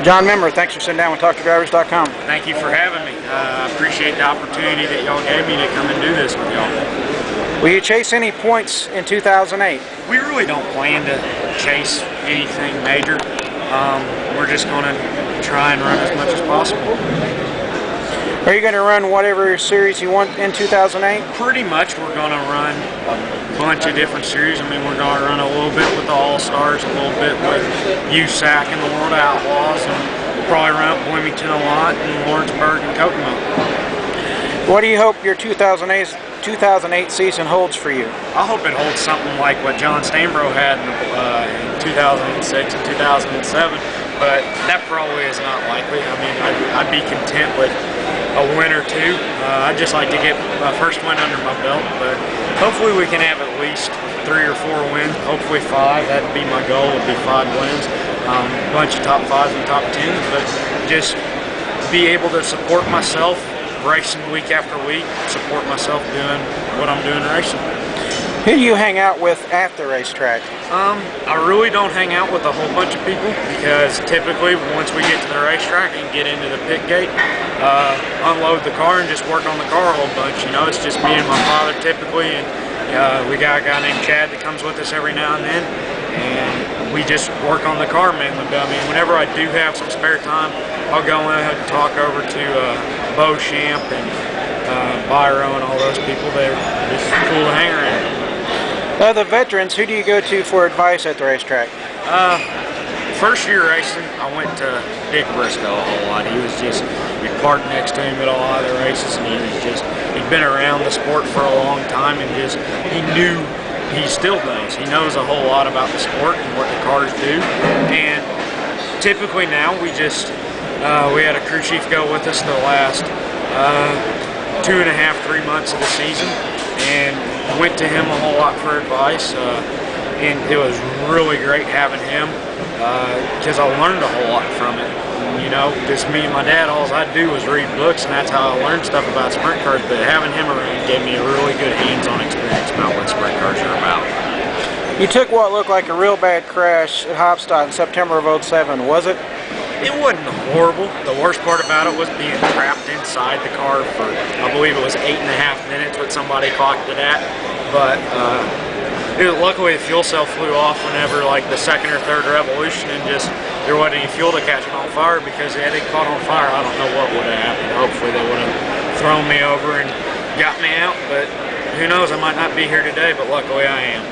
John Memmer, thanks for sitting down with TalkToDrivers.com. Thank you for having me. I appreciate the opportunity that y'all gave me to come and do this with y'all. Will you chase any points in 2008? We really don't plan to chase anything major. We're just going to try and run as much as possible. Are you going to run whatever series you want in 2008? Pretty much we're going to run a bunch of different series. I mean, we're going to run a little bit with the All-Stars, a little bit with USAC and the World Outlaws, and we'll probably run up Bloomington a lot, and Lawrenceburg and Kokomo. What do you hope your 2008 season holds for you? I hope it holds something like what John Stainborough had in 2006 and 2007, but that probably is not likely. I mean, I'd be content with a win or two. I'd just like to get my first win under my belt, but hopefully we can have at least 3 or 4 wins, hopefully 5. That'd be my goal, would be 5 wins. A bunch of top 5s and top 10s, but just be able to support myself racing week after week, support myself doing what I'm doing racing. Who do you hang out with at the racetrack? I really don't hang out with a whole bunch of people because typically once we get to the racetrack and get into the pit gate, unload the car and just work on the car a whole bunch. You know, it's just me and my father typically, and we got a guy named Chad that comes with us every now and then, and we just work on the car mainly. But I mean, whenever I do have some spare time, I'll go in and talk over to Beauchamp and Byro and all those people. They're just cool to hang around. The veterans, who do you go to for advice at the racetrack? First year racing, I went to Dick Briscoe a whole lot. We parked next to him at a lot of the races, and he'd been around the sport for a long time, and he still does. He knows a whole lot about the sport and what the cars do. And typically now we had a crew chief go with us the last 2.5, 3 months of the season, and went to him a whole lot for advice, and it was really great having him because I learned a whole lot from it. You know, just me and my dad, all I do was read books, and that's how I learned stuff about sprint cars, but having him around gave me a really good hands-on experience about what sprint cars are about. You took what looked like a real bad crash at Hopstad in September of '07, was it? It wasn't horrible. The worst part about it was being trapped inside the car for, I believe it was 8.5 minutes what somebody clocked it at. But luckily the fuel cell flew off whenever like the 2nd or 3rd revolution, and just there wasn't any fuel to catch it on fire, because had it caught on fire, I don't know what would have happened. Hopefully they would have thrown me over and got me out, but who knows, I might not be here today, but luckily I am.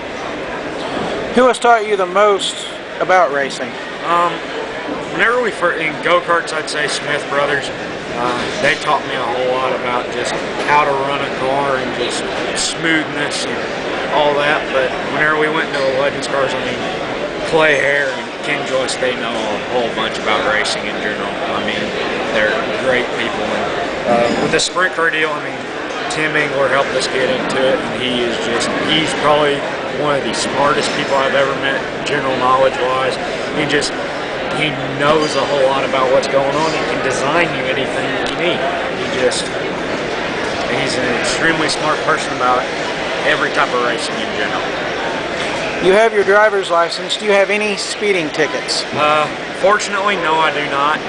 Who has taught you the most about racing? Whenever we first, in go-karts, I'd say Smith Brothers. They taught me a whole lot about just how to run a car and just smoothness and all that. But whenever we went into the Legends cars, I mean, Clay Hare and Ken Joyce, they know a whole bunch about racing in general. I mean, they're great people. And with the sprint car deal, I mean, Tim Engler helped us get into it, and he's probably one of the smartest people I've ever met, general knowledge-wise. He knows a whole lot about what's going on. He can design you anything you need. He's an extremely smart person about every type of racing in general. You have your driver's license. Do you have any speeding tickets? Fortunately, no, I do not.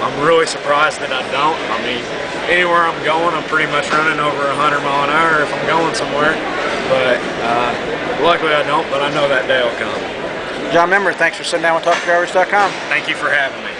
I'm really surprised that I don't. I mean, anywhere I'm going, I'm pretty much running over 100 miles an hour if I'm going somewhere. But luckily I don't, but I know that day will come. John Memmer, thanks for sitting down with TalkToDrivers.com. Thank you for having me.